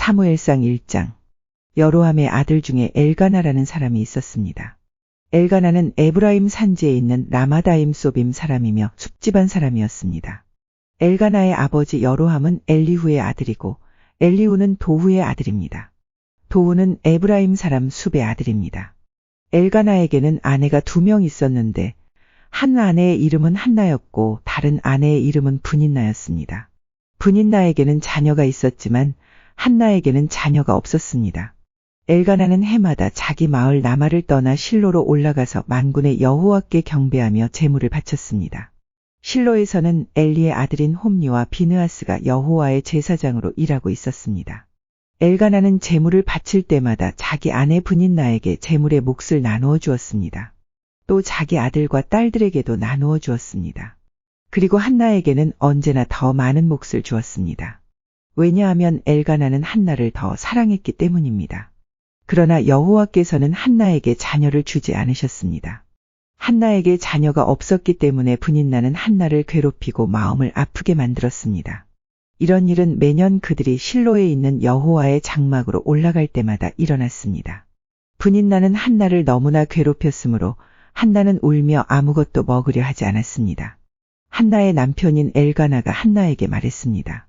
사무엘상 1장. 여로함의 아들 중에 엘가나라는 사람이 있었습니다. 엘가나는 에브라임 산지에 있는 라마다임 소빔 사람이며 숲집안 사람이었습니다. 엘가나의 아버지 여로함은 엘리후의 아들이고 엘리후는 도후의 아들입니다. 도후는 에브라임 사람 숲의 아들입니다. 엘가나에게는 아내가 2명 있었는데 한 아내의 이름은 한나였고 다른 아내의 이름은 브닌나였습니다. 브닌나에게는 자녀가 있었지만 한나에게는 자녀가 없었습니다. 엘가나는 해마다 자기 마을 라마를 떠나 실로로 올라가서 만군의 여호와께 경배하며 제물을 바쳤습니다. 실로에서는 엘리의 아들인 홈리와 비느하스가 여호와의 제사장으로 일하고 있었습니다. 엘가나는 제물을 바칠 때마다 자기 아내 브닌나에게 제물의 몫을 나누어 주었습니다. 또 자기 아들과 딸들에게도 나누어 주었습니다. 그리고 한나에게는 언제나 더 많은 몫을 주었습니다. 왜냐하면 엘가나는 한나를 더 사랑했기 때문입니다. 그러나 여호와께서는 한나에게 자녀를 주지 않으셨습니다. 한나에게 자녀가 없었기 때문에 브닌나는 한나를 괴롭히고 마음을 아프게 만들었습니다. 이런 일은 매년 그들이 실로에 있는 여호와의 장막으로 올라갈 때마다 일어났습니다. 브닌나는 한나를 너무나 괴롭혔으므로 한나는 울며 아무것도 먹으려 하지 않았습니다. 한나의 남편인 엘가나가 한나에게 말했습니다.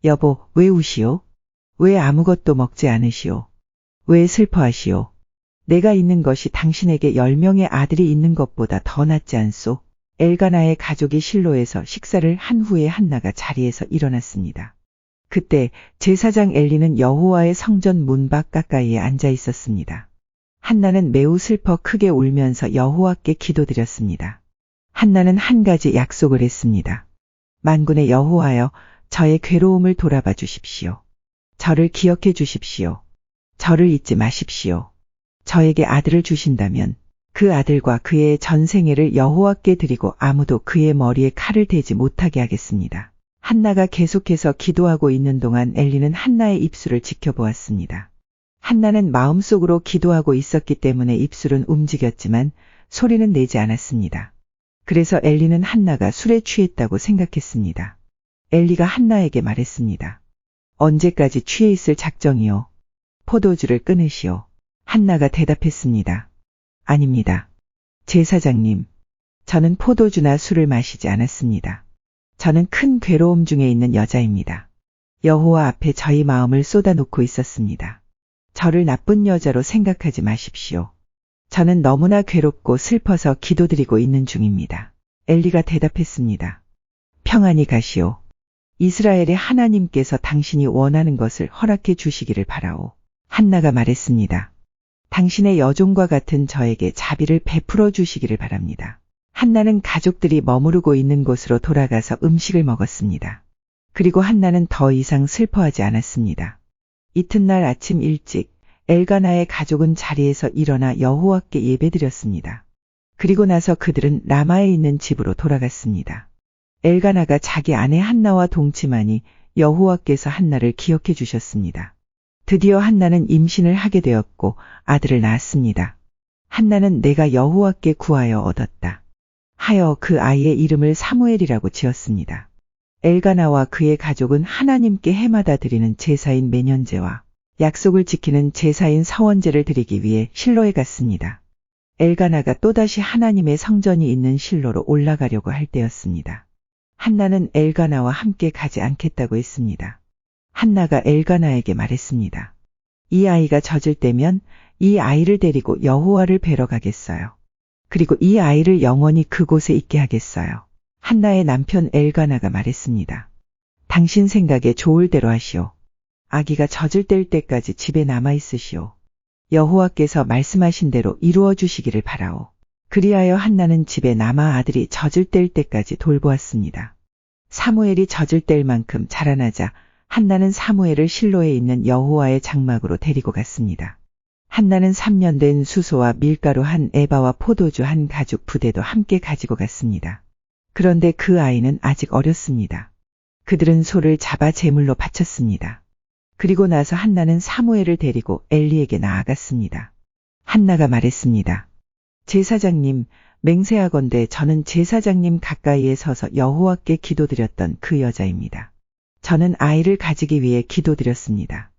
여보, 왜 우시오? 왜 아무것도 먹지 않으시오? 왜 슬퍼하시오? 내가 있는 것이 당신에게 10명의 아들이 있는 것보다 더 낫지 않소? 엘가나의 가족이 실로에서 식사를 한 후에 한나가 자리에서 일어났습니다. 그때 제사장 엘리는 여호와의 성전 문 밖 가까이에 앉아 있었습니다. 한나는 매우 슬퍼 크게 울면서 여호와께 기도드렸습니다. 한나는 한 가지 약속을 했습니다. 만군의 여호와여, 저의 괴로움을 돌아봐 주십시오. 저를 기억해 주십시오. 저를 잊지 마십시오. 저에게 아들을 주신다면 그 아들과 그의 전생애를 여호와께 드리고 아무도 그의 머리에 칼을 대지 못하게 하겠습니다. 한나가 계속해서 기도하고 있는 동안 엘리는 한나의 입술을 지켜보았습니다. 한나는 마음속으로 기도하고 있었기 때문에 입술은 움직였지만 소리는 내지 않았습니다. 그래서 엘리는 한나가 술에 취했다고 생각했습니다. 엘리가 한나에게 말했습니다. 언제까지 취해 있을 작정이요? 포도주를 끊으시오. 한나가 대답했습니다. 아닙니다. 제사장님, 저는 포도주나 술을 마시지 않았습니다. 저는 큰 괴로움 중에 있는 여자입니다. 여호와 앞에 저희 마음을 쏟아놓고 있었습니다. 저를 나쁜 여자로 생각하지 마십시오. 저는 너무나 괴롭고 슬퍼서 기도드리고 있는 중입니다. 엘리가 대답했습니다. 평안히 가시오. 이스라엘의 하나님께서 당신이 원하는 것을 허락해 주시기를 바라오. 한나가 말했습니다. 당신의 여종과 같은 저에게 자비를 베풀어 주시기를 바랍니다. 한나는 가족들이 머무르고 있는 곳으로 돌아가서 음식을 먹었습니다. 그리고 한나는 더 이상 슬퍼하지 않았습니다. 이튿날 아침 일찍 엘가나의 가족은 자리에서 일어나 여호와께 예배드렸습니다. 그리고 나서 그들은 라마에 있는 집으로 돌아갔습니다. 엘가나가 자기 아내 한나와 동침하니 여호와께서 한나를 기억해 주셨습니다. 드디어 한나는 임신을 하게 되었고 아들을 낳았습니다. 한나는 내가 여호와께 구하여 얻었다 하여 그 아이의 이름을 사무엘이라고 지었습니다. 엘가나와 그의 가족은 하나님께 해마다 드리는 제사인 매년제와 약속을 지키는 제사인 서원제를 드리기 위해 실로에 갔습니다. 엘가나가 또다시 하나님의 성전이 있는 실로로 올라가려고 할 때였습니다. 한나는 엘가나와 함께 가지 않겠다고 했습니다. 한나가 엘가나에게 말했습니다. 이 아이가 젖을 때면 이 아이를 데리고 여호와를 뵈러 가겠어요. 그리고 이 아이를 영원히 그곳에 있게 하겠어요. 한나의 남편 엘가나가 말했습니다. 당신 생각에 좋을 대로 하시오. 아기가 젖을 뗄 때까지 집에 남아 있으시오. 여호와께서 말씀하신 대로 이루어 주시기를 바라오. 그리하여 한나는 집에 남아 아들이 젖을 뗄 때까지 돌보았습니다. 사무엘이 젖을 뗄 만큼 자라나자 한나는 사무엘을 실로에 있는 여호와의 장막으로 데리고 갔습니다. 한나는 3년 된 수소와 밀가루 한 에바와 포도주 한 가죽 부대도 함께 가지고 갔습니다. 그런데 그 아이는 아직 어렸습니다. 그들은 소를 잡아 제물로 바쳤습니다. 그리고 나서 한나는 사무엘을 데리고 엘리에게 나아갔습니다. 한나가 말했습니다. 제사장님, 맹세하건대 저는 제사장님 가까이에 서서 여호와께 기도드렸던 그 여자입니다. 저는 아이를 가지기 위해 기도드렸습니다.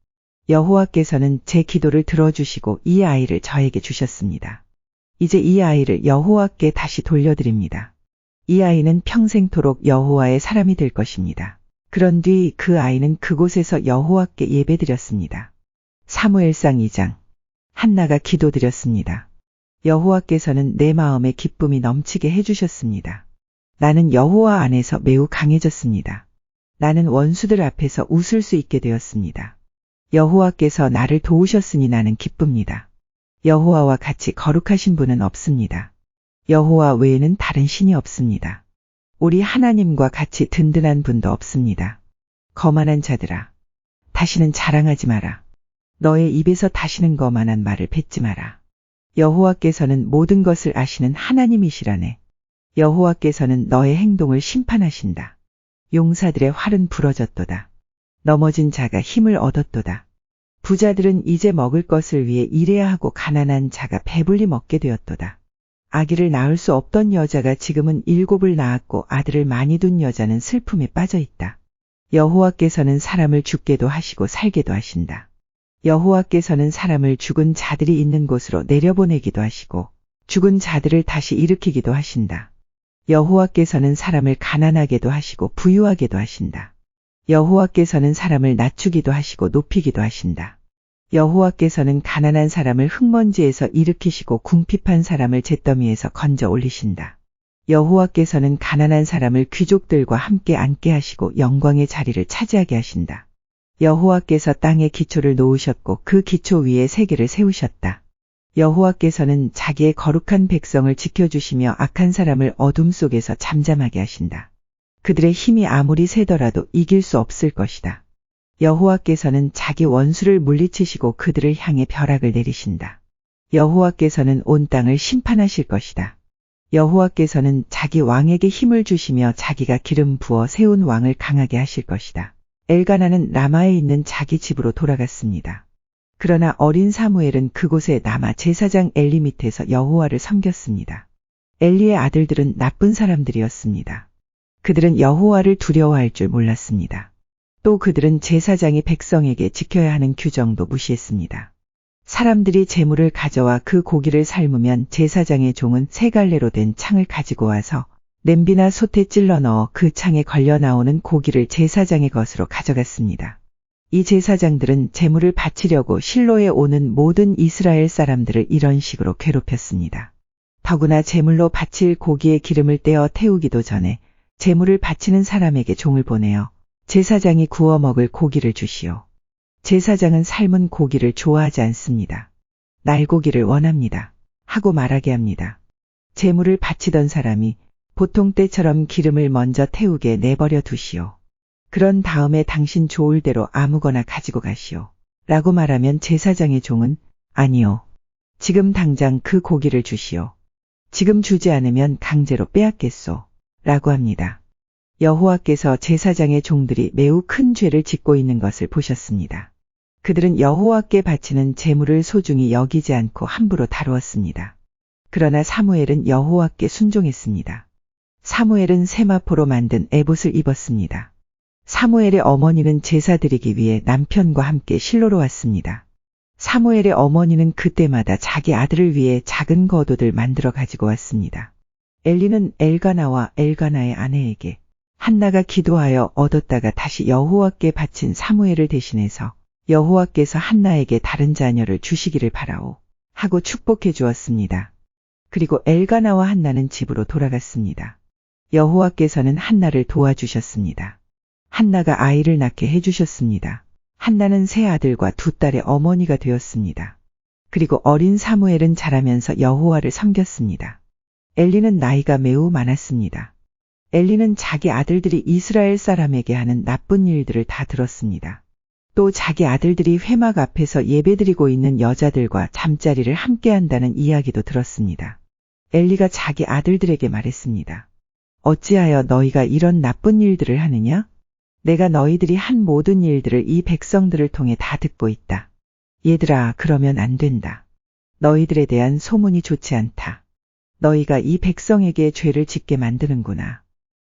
여호와께서는 제 기도를 들어주시고 이 아이를 저에게 주셨습니다. 이제 이 아이를 여호와께 다시 돌려드립니다. 이 아이는 평생토록 여호와의 사람이 될 것입니다. 그런 뒤 그 아이는 그곳에서 여호와께 예배드렸습니다. 사무엘상 2장. 한나가 기도드렸습니다. 여호와께서는 내 마음에 기쁨이 넘치게 해주셨습니다. 나는 여호와 안에서 매우 강해졌습니다. 나는 원수들 앞에서 웃을 수 있게 되었습니다. 여호와께서 나를 도우셨으니 나는 기쁩니다. 여호와와 같이 거룩하신 분은 없습니다. 여호와 외에는 다른 신이 없습니다. 우리 하나님과 같이 든든한 분도 없습니다. 거만한 자들아, 다시는 자랑하지 마라. 너의 입에서 다시는 거만한 말을 뱉지 마라. 여호와께서는 모든 것을 아시는 하나님이시라네. 여호와께서는 너의 행동을 심판하신다. 용사들의 활은 부러졌도다. 넘어진 자가 힘을 얻었도다. 부자들은 이제 먹을 것을 위해 일해야 하고 가난한 자가 배불리 먹게 되었도다. 아기를 낳을 수 없던 여자가 지금은 7을 낳았고 아들을 많이 둔 여자는 슬픔에 빠져 있다. 여호와께서는 사람을 죽게도 하시고 살게도 하신다. 여호와께서는 사람을 죽은 자들이 있는 곳으로 내려보내기도 하시고 죽은 자들을 다시 일으키기도 하신다. 여호와께서는 사람을 가난하게도 하시고 부유하게도 하신다. 여호와께서는 사람을 낮추기도 하시고 높이기도 하신다. 여호와께서는 가난한 사람을 흙먼지에서 일으키시고 궁핍한 사람을 잿더미에서 건져 올리신다. 여호와께서는 가난한 사람을 귀족들과 함께 앉게 하시고 영광의 자리를 차지하게 하신다. 여호와께서 땅에 기초를 놓으셨고 그 기초 위에 세계를 세우셨다. 여호와께서는 자기의 거룩한 백성을 지켜주시며 악한 사람을 어둠 속에서 잠잠하게 하신다. 그들의 힘이 아무리 세더라도 이길 수 없을 것이다. 여호와께서는 자기 원수를 물리치시고 그들을 향해 벼락을 내리신다. 여호와께서는 온 땅을 심판하실 것이다. 여호와께서는 자기 왕에게 힘을 주시며 자기가 기름 부어 세운 왕을 강하게 하실 것이다. 엘가나는 라마에 있는 자기 집으로 돌아갔습니다. 그러나 어린 사무엘은 그곳에 남아 제사장 엘리 밑에서 여호와를 섬겼습니다. 엘리의 아들들은 나쁜 사람들이었습니다. 그들은 여호와를 두려워할 줄 몰랐습니다. 또 그들은 제사장이 백성에게 지켜야 하는 규정도 무시했습니다. 사람들이 제물을 가져와 그 고기를 삶으면 제사장의 종은 3갈래로 된 창을 가지고 와서 냄비나 솥에 찔러 넣어 그 창에 걸려 나오는 고기를 제사장의 것으로 가져갔습니다. 이 제사장들은 제물을 바치려고 실로에 오는 모든 이스라엘 사람들을 이런 식으로 괴롭혔습니다. 더구나 제물로 바칠 고기의 기름을 떼어 태우기도 전에 제물을 바치는 사람에게 종을 보내어 제사장이 구워 먹을 고기를 주시오. 제사장은 삶은 고기를 좋아하지 않습니다. 날고기를 원합니다. 하고 말하게 합니다. 제물을 바치던 사람이 보통 때처럼 기름을 먼저 태우게 내버려 두시오. 그런 다음에 당신 좋을 대로 아무거나 가지고 가시오. 라고 말하면 제사장의 종은 아니요. 지금 당장 그 고기를 주시오. 지금 주지 않으면 강제로 빼앗겠소. 라고 합니다. 여호와께서 제사장의 종들이 매우 큰 죄를 짓고 있는 것을 보셨습니다. 그들은 여호와께 바치는 제물을 소중히 여기지 않고 함부로 다루었습니다. 그러나 사무엘은 여호와께 순종했습니다. 사무엘은 세마포로 만든 에봇을 입었습니다. 사무엘의 어머니는 제사 드리기 위해 남편과 함께 실로로 왔습니다. 사무엘의 어머니는 그때마다 자기 아들을 위해 작은 겉옷을 만들어 가지고 왔습니다. 엘리는 엘가나와 엘가나의 아내에게 한나가 기도하여 얻었다가 다시 여호와께 바친 사무엘을 대신해서 여호와께서 한나에게 다른 자녀를 주시기를 바라오 하고 축복해 주었습니다. 그리고 엘가나와 한나는 집으로 돌아갔습니다. 여호와께서는 한나를 도와주셨습니다. 한나가 아이를 낳게 해주셨습니다. 한나는 세 아들과 2딸의 어머니가 되었습니다. 그리고 어린 사무엘은 자라면서 여호와를 섬겼습니다. 엘리는 나이가 매우 많았습니다. 엘리는 자기 아들들이 이스라엘 사람에게 하는 나쁜 일들을 다 들었습니다. 또 자기 아들들이 회막 앞에서 예배드리고 있는 여자들과 잠자리를 함께 한다는 이야기도 들었습니다. 엘리가 자기 아들들에게 말했습니다. 어찌하여 너희가 이런 나쁜 일들을 하느냐? 내가 너희들이 한 모든 일들을 이 백성들을 통해 다 듣고 있다. 얘들아, 그러면 안 된다. 너희들에 대한 소문이 좋지 않다. 너희가 이 백성에게 죄를 짓게 만드는구나.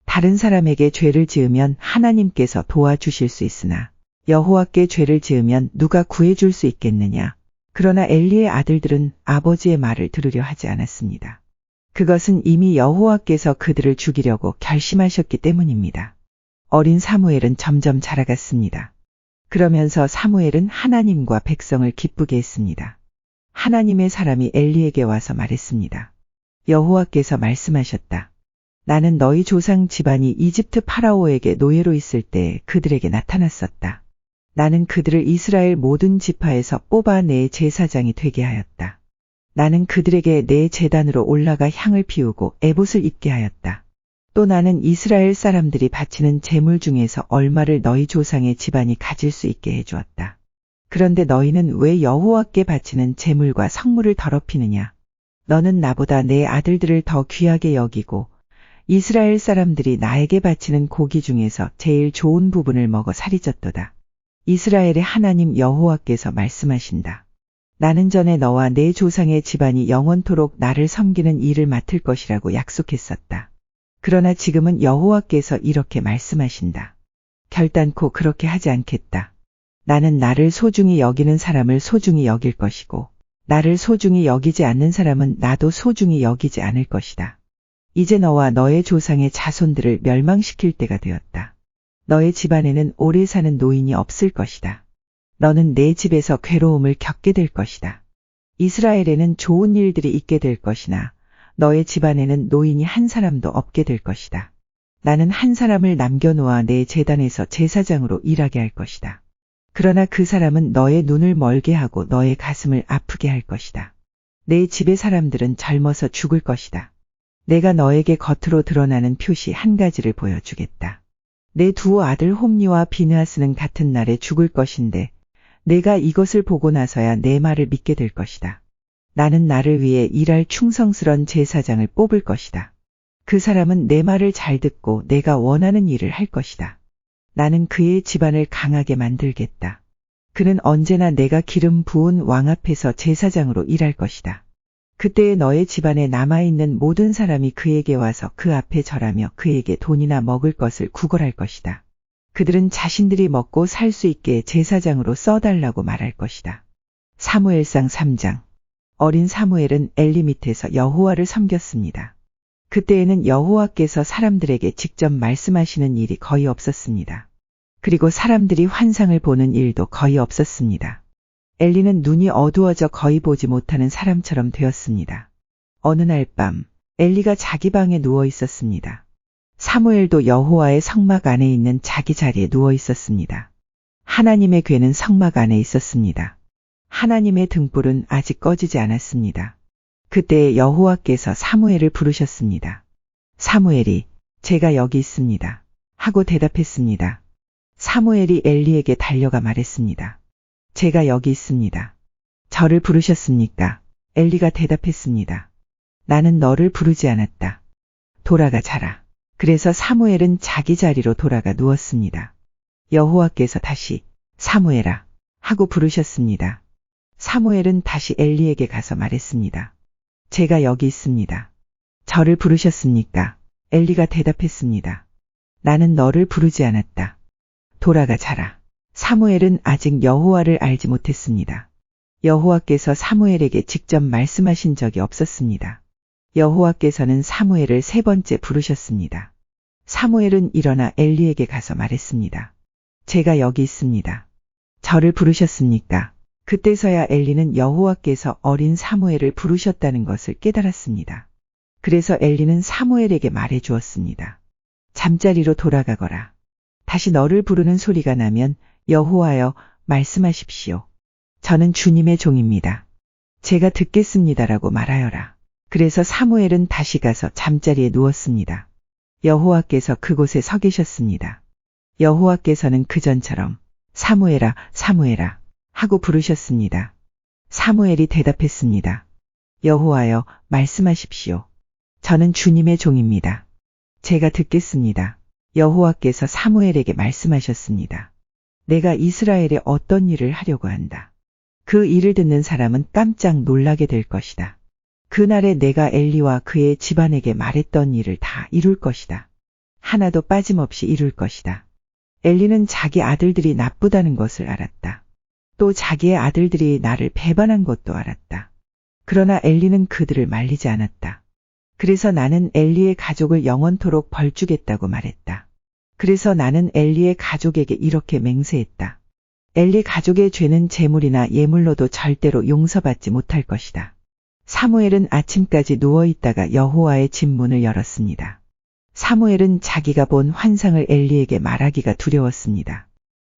다른 사람에게 죄를 지으면 하나님께서 도와주실 수 있으나 여호와께 죄를 지으면 누가 구해줄 수 있겠느냐. 그러나 엘리의 아들들은 아버지의 말을 들으려 하지 않았습니다. 그것은 이미 여호와께서 그들을 죽이려고 결심하셨기 때문입니다. 어린 사무엘은 점점 자라갔습니다. 그러면서 사무엘은 하나님과 백성을 기쁘게 했습니다. 하나님의 사람이 엘리에게 와서 말했습니다. 여호와께서 말씀하셨다. 나는 너희 조상 집안이 이집트 파라오에게 노예로 있을 때 그들에게 나타났었다. 나는 그들을 이스라엘 모든 지파에서 뽑아 내 제사장이 되게 하였다. 나는 그들에게 내 제단으로 올라가 향을 피우고 에봇을 입게 하였다. 또 나는 이스라엘 사람들이 바치는 제물 중에서 얼마를 너희 조상의 집안이 가질 수 있게 해주었다. 그런데 너희는 왜 여호와께 바치는 제물과 성물을 더럽히느냐? 너는 나보다 내 아들들을 더 귀하게 여기고 이스라엘 사람들이 나에게 바치는 고기 중에서 제일 좋은 부분을 먹어 살이 쪘도다. 이스라엘의 하나님 여호와께서 말씀하신다. 나는 전에 너와 내 조상의 집안이 영원토록 나를 섬기는 일을 맡을 것이라고 약속했었다. 그러나 지금은 여호와께서 이렇게 말씀하신다. 결단코 그렇게 하지 않겠다. 나는 나를 소중히 여기는 사람을 소중히 여길 것이고 나를 소중히 여기지 않는 사람은 나도 소중히 여기지 않을 것이다. 이제 너와 너의 조상의 자손들을 멸망시킬 때가 되었다. 너의 집안에는 오래 사는 노인이 없을 것이다. 너는 내 집에서 괴로움을 겪게 될 것이다. 이스라엘에는 좋은 일들이 있게 될 것이나 너의 집안에는 노인이 한 사람도 없게 될 것이다. 나는 한 사람을 남겨놓아 내 제단에서 제사장으로 일하게 할 것이다. 그러나 그 사람은 너의 눈을 멀게 하고 너의 가슴을 아프게 할 것이다. 내 집의 사람들은 젊어서 죽을 것이다. 내가 너에게 겉으로 드러나는 표시 한 가지를 보여주겠다. 내 두 아들 홈니와 비느하스는 같은 날에 죽을 것인데 내가 이것을 보고 나서야 내 말을 믿게 될 것이다. 나는 나를 위해 일할 충성스런 제사장을 뽑을 것이다. 그 사람은 내 말을 잘 듣고 내가 원하는 일을 할 것이다. 나는 그의 집안을 강하게 만들겠다. 그는 언제나 내가 기름 부은 왕 앞에서 제사장으로 일할 것이다. 그때에 너의 집안에 남아있는 모든 사람이 그에게 와서 그 앞에 절하며 그에게 돈이나 먹을 것을 구걸할 것이다. 그들은 자신들이 먹고 살 수 있게 제사장으로 써달라고 말할 것이다. 사무엘상 3장. 어린 사무엘은 엘리 밑에서 여호와를 섬겼습니다. 그때에는 여호와께서 사람들에게 직접 말씀하시는 일이 거의 없었습니다. 그리고 사람들이 환상을 보는 일도 거의 없었습니다. 엘리는 눈이 어두워져 거의 보지 못하는 사람처럼 되었습니다. 어느 날 밤 엘리가 자기 방에 누워 있었습니다. 사무엘도 여호와의 성막 안에 있는 자기 자리에 누워 있었습니다. 하나님의 궤는 성막 안에 있었습니다. 하나님의 등불은 아직 꺼지지 않았습니다. 그때 여호와께서 사무엘을 부르셨습니다. 사무엘이 제가 여기 있습니다. 하고 대답했습니다. 사무엘이 엘리에게 달려가 말했습니다. 제가 여기 있습니다. 저를 부르셨습니까? 엘리가 대답했습니다. 나는 너를 부르지 않았다. 돌아가 자라. 그래서 사무엘은 자기 자리로 돌아가 누웠습니다. 여호와께서 다시 사무엘아 하고 부르셨습니다. 사무엘은 다시 엘리에게 가서 말했습니다. 제가 여기 있습니다. 저를 부르셨습니까? 엘리가 대답했습니다. 나는 너를 부르지 않았다. 돌아가 자라. 사무엘은 아직 여호와를 알지 못했습니다. 여호와께서 사무엘에게 직접 말씀하신 적이 없었습니다. 여호와께서는 사무엘을 3번째 부르셨습니다. 사무엘은 일어나 엘리에게 가서 말했습니다. 제가 여기 있습니다. 저를 부르셨습니까? 그때서야 엘리는 여호와께서 어린 사무엘을 부르셨다는 것을 깨달았습니다. 그래서 엘리는 사무엘에게 말해 주었습니다. 잠자리로 돌아가거라. 다시 너를 부르는 소리가 나면 여호와여 말씀하십시오. 저는 주님의 종입니다. 제가 듣겠습니다라고 말하여라. 그래서 사무엘은 다시 가서 잠자리에 누웠습니다. 여호와께서 그곳에 서 계셨습니다. 여호와께서는 그전처럼 사무엘아 사무엘아 하고 부르셨습니다. 사무엘이 대답했습니다. 여호와여 말씀하십시오. 저는 주님의 종입니다. 제가 듣겠습니다. 여호와께서 사무엘에게 말씀하셨습니다. 내가 이스라엘에 어떤 일을 하려고 한다. 그 일을 듣는 사람은 깜짝 놀라게 될 것이다. 그날에 내가 엘리와 그의 집안에게 말했던 일을 다 이룰 것이다. 하나도 빠짐없이 이룰 것이다. 엘리는 자기 아들들이 나쁘다는 것을 알았다. 또 자기의 아들들이 나를 배반한 것도 알았다. 그러나 엘리는 그들을 말리지 않았다. 그래서 나는 엘리의 가족을 영원토록 벌주겠다고 말했다. 그래서 나는 엘리의 가족에게 이렇게 맹세했다. 엘리 가족의 죄는 제물이나 예물로도 절대로 용서받지 못할 것이다. 사무엘은 아침까지 누워있다가 여호와의 집 문을 열었습니다. 사무엘은 자기가 본 환상을 엘리에게 말하기가 두려웠습니다.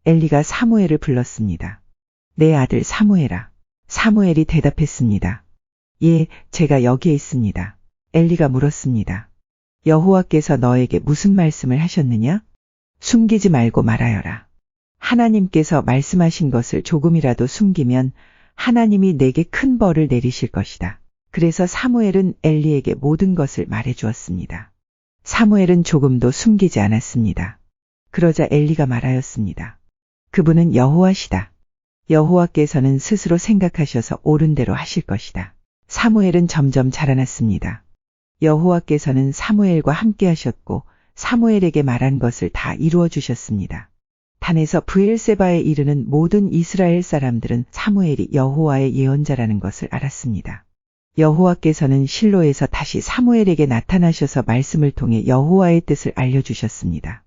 엘리가 사무엘을 불렀습니다. 내 아들 사무엘아. 사무엘이 대답했습니다. 예, 제가 여기에 있습니다. 엘리가 물었습니다. 여호와께서 너에게 무슨 말씀을 하셨느냐? 숨기지 말고 말하여라. 하나님께서 말씀하신 것을 조금이라도 숨기면 하나님이 내게 큰 벌을 내리실 것이다. 그래서 사무엘은 엘리에게 모든 것을 말해 주었습니다. 사무엘은 조금도 숨기지 않았습니다. 그러자 엘리가 말하였습니다. 그분은 여호와시다. 여호와께서는 스스로 생각하셔서 옳은 대로 하실 것이다. 사무엘은 점점 자라났습니다. 여호와께서는 사무엘과 함께 하셨고 사무엘에게 말한 것을 다 이루어 주셨습니다. 단에서 브엘세바에 이르는 모든 이스라엘 사람들은 사무엘이 여호와의 예언자라는 것을 알았습니다. 여호와께서는 실로에서 다시 사무엘에게 나타나셔서 말씀을 통해 여호와의 뜻을 알려주셨습니다.